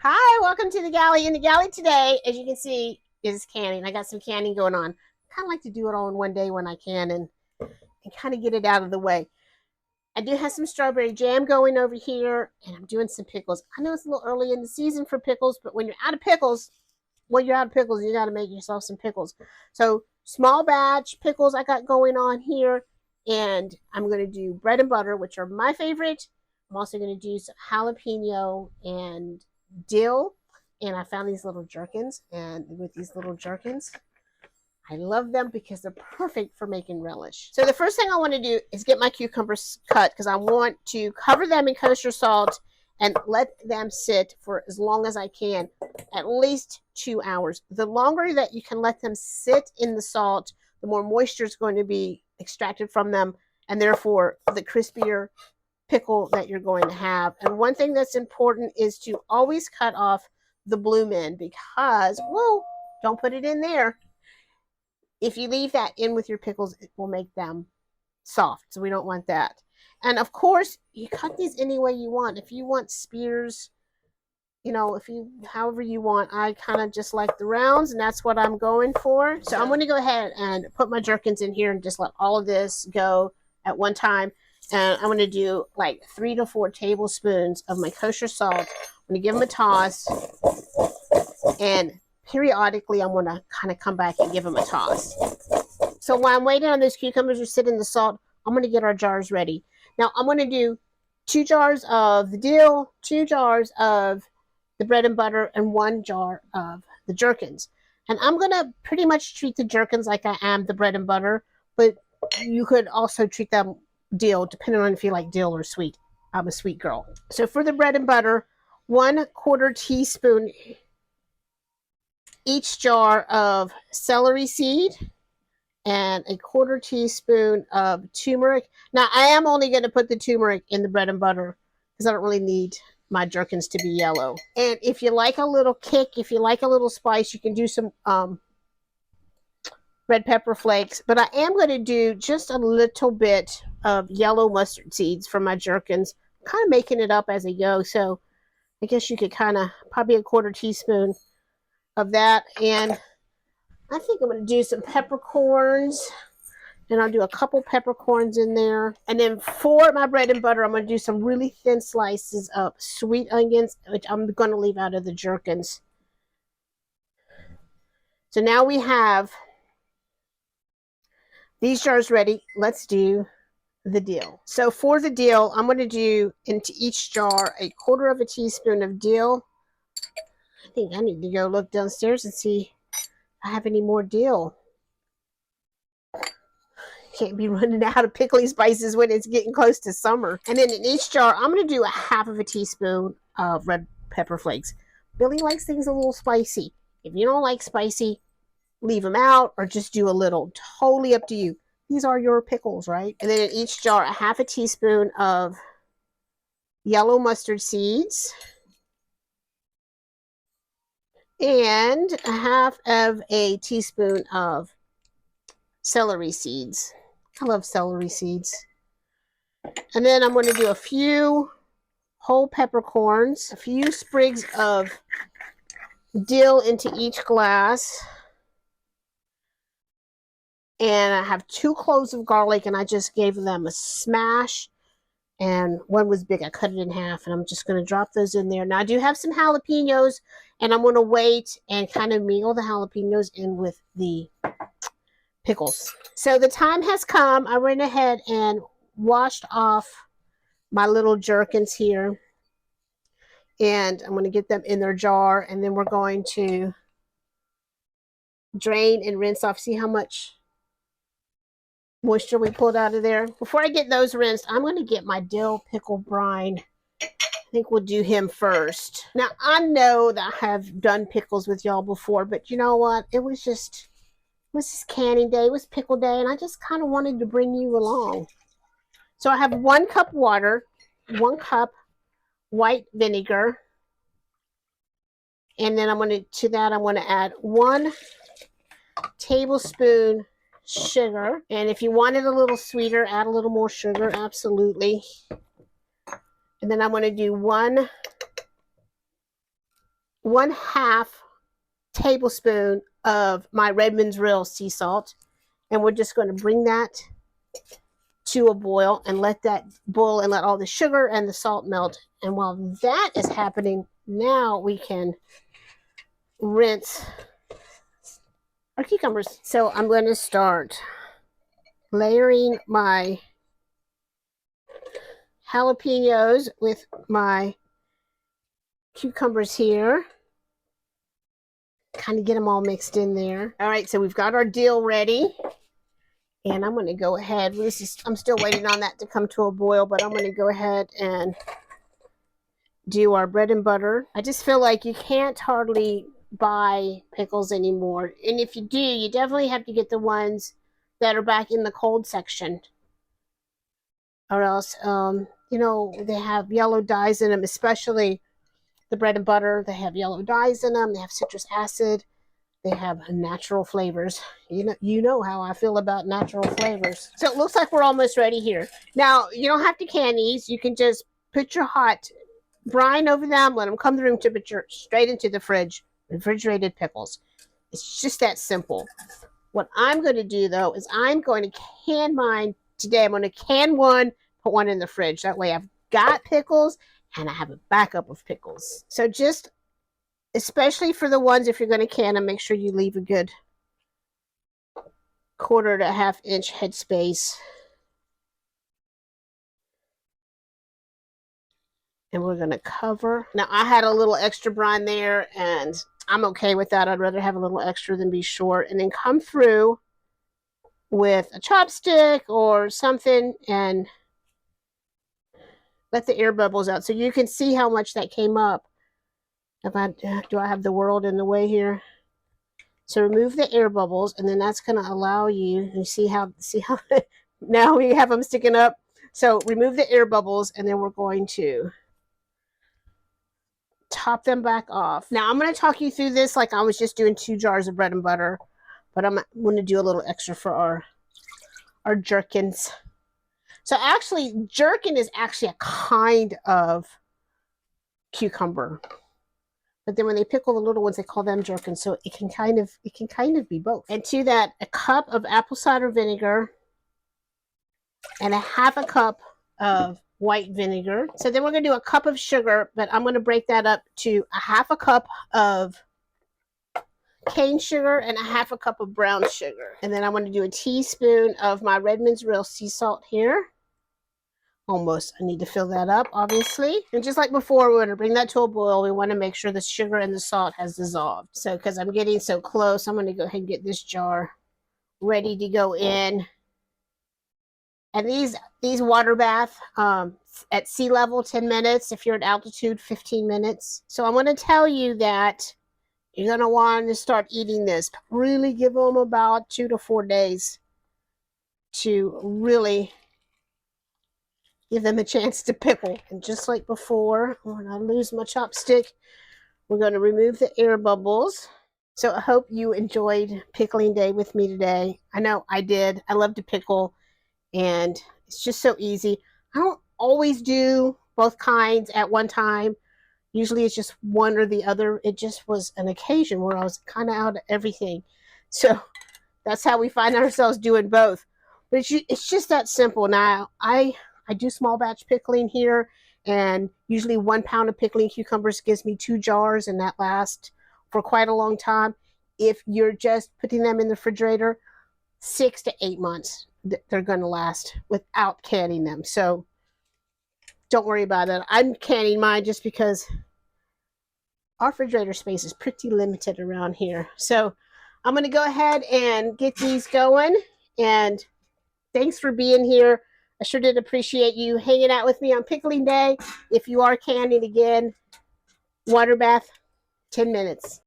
Hi, welcome to the galley. In the galley today, as you can see, is canning. I got some canning going on. Kind of like to do it all in one day when I can and kind of get it out of the way. I do have some strawberry jam going over here, and I'm doing some pickles. I know it's a little early in the season for pickles, but when you're out of pickles, you got to make yourself some pickles. So, small batch pickles I got going on here, and I'm going to do bread and butter, which are my favorite. I'm also going to do some jalapeno and dill, and I found these little jerkins, and with these little jerkins, I love them because they're perfect for making relish. So the first thing I want to do is get my cucumbers cut because I want to cover them in kosher salt and let them sit for as long as I can, at least 2 hours. The longer that you can let them sit in the salt, the more moisture is going to be extracted from them, and therefore the crispier pickle that you're going to have. And one thing that's important is to always cut off the bloom end because, whoa, don't put it in there. If you leave that in with your pickles, it will make them soft. So we don't want that. And of course, you cut these any way you want. If you want spears, however you want. I kind of just like the rounds, and that's what I'm going for. So I'm going to go ahead and put my jerkins in here and just let all of this go at one time. And I'm going to do like 3 to 4 tablespoons of my kosher salt. I'm going to give them a toss, and periodically I'm going to kind of come back and give them a toss. So while I'm waiting on those cucumbers to sit in the salt, I'm going to get our jars ready. Now I'm going to do 2 jars of the dill, 2 jars of the bread and butter, and 1 jar of the gherkins. And I'm going to pretty much treat the gherkins like I am the bread and butter, but you could also treat them dill, depending on if you like dill or sweet. I'm a sweet girl. So for the bread and butter, 1/4 teaspoon each jar of celery seed and 1/4 teaspoon of turmeric. Now, I am only going to put the turmeric in the bread and butter because I don't really need my gherkins to be yellow. And if you like a little kick, if you like a little spice, you can do some red pepper flakes. But I am going to do just a little bit of yellow mustard seeds for my gherkins. I'm kind of making it up as I go. So I guess you could kind of, probably 1/4 teaspoon of that. And I think I'm going to do some peppercorns. And I'll do a couple peppercorns in there. And then for my bread and butter, I'm going to do some really thin slices of sweet onions, which I'm going to leave out of the gherkins. So now we have these jars ready. Let's do the dill. So for the dill, I'm going to do into each jar 1/4 teaspoon of dill. I think I need to go look downstairs and see if I have any more dill. Can't be running out of pickling spices when it's getting close to summer. And then in each jar, I'm going to do 1/2 teaspoon of red pepper flakes. Billy likes things a little spicy. If you don't like spicy, leave them out or just do a little. Totally up to you. These are your pickles, right? And then in each jar, 1/2 teaspoon of yellow mustard seeds and 1/2 teaspoon of celery seeds. I love celery seeds. And then I'm going to do a few whole peppercorns, a few sprigs of dill into each glass. And I have 2 cloves of garlic, and I just gave them a smash. And one was big. I cut it in half, and I'm just going to drop those in there. Now, I do have some jalapeños, and I'm going to wait and kind of mingle the jalapeños in with the pickles. So the time has come. I went ahead and washed off my little gherkins here. And I'm going to get them in their jar, and then we're going to drain and rinse off. See how much moisture we pulled out of there. Before I get those rinsed, I'm going to get my dill pickle brine. I think we'll do him first. Now, I know that I have done pickles with y'all before, but you know what? It was just canning day. It was pickle day, and I just kind of wanted to bring you along. So I have 1 cup water, 1 cup white vinegar, and then I'm going to add 1 tablespoon sugar. And if you want it a little sweeter, add a little more sugar, absolutely. And then I'm going to do 1 1/2 tablespoon of my Redmond's Real sea salt, and we're just going to bring that to a boil and let that boil and let all the sugar and the salt melt. And while that is happening, now we can rinse our cucumbers. So I'm going to start layering my jalapeños with my cucumbers here. Kind of get them all mixed in there. All right, so we've got our dill ready. And I'm going to go ahead. I'm still waiting on that to come to a boil, but I'm going to go ahead and do our bread and butter. I just feel like you can't hardly buy pickles anymore. And if you do, you definitely have to get the ones that are back in the cold section. Or else, you know, they have yellow dyes in them, especially the bread and butter. They have yellow dyes in them. They have citrus acid. They have natural flavors. You know how I feel about natural flavors. So it looks like we're almost ready here. Now, you don't have to can these. You can just put your hot brine over them, let them come to room temperature, straight into the fridge. Refrigerated pickles. It's just that simple. What I'm going to do, though, is I'm going to can mine today. I'm going to can one, put one in the fridge. That way I've got pickles, and I have a backup of pickles. So just, especially for the ones, if you're going to can them, make sure you leave a good 1/4 to 1/2 inch head space. And we're going to cover. Now, I had a little extra brine there, and I'm okay with that. I'd rather have a little extra than be short. And then come through with a chopstick or something and let the air bubbles out so you can see how much that came up. Do I have the world in the way here? So remove the air bubbles, and then that's going to allow you see how now we have them sticking up. So remove the air bubbles, and then we're going to top them back off. Now I'm going to talk you through this like I was just doing 2 jars of bread and butter, but I'm going to do a little extra for our Gherkins. So actually, gherkin is actually a kind of cucumber. But then when they pickle the little ones, they call them gherkins. So it can kind of be both. And to that, a cup of apple cider vinegar and 1/2 cup of white vinegar. So then we're going to do a cup of sugar, but I'm going to break that up to 1/2 cup of cane sugar and 1/2 cup of brown sugar. And then I'm going to do a teaspoon of my Redmond's Real sea salt here. Almost. I need to fill that up, obviously. And just like before, we're going to bring that to a boil. We want to make sure the sugar and the salt has dissolved. So because I'm getting so close, I'm going to go ahead and get this jar ready to go in. And these water bath at sea level, 10 minutes. If you're at altitude, 15 minutes. So I'm going to tell you that you're going to want to start eating this. Really give them about 2 to 4 days to really give them a chance to pickle. And just like before, when I lose my chopstick, we're going to remove the air bubbles. So I hope you enjoyed pickling day with me today. I know I did. I love to pickle, and it's just so easy. I don't always do both kinds at one time. Usually it's just one or the other. It just was an occasion where I was kind of out of everything. So that's how we find ourselves doing both. But it's just that simple. Now, I do small batch pickling here, and usually 1 pound of pickling cucumbers gives me 2 jars, and that lasts for quite a long time. If you're just putting them in the refrigerator, 6 to 8 months, they're going to last without canning them. So don't worry about it. I'm canning mine just because our refrigerator space is pretty limited around here. So I'm going to go ahead and get these going, and thanks for being here. I sure did appreciate you hanging out with me on pickling day. If you are canning again, water bath, 10 minutes.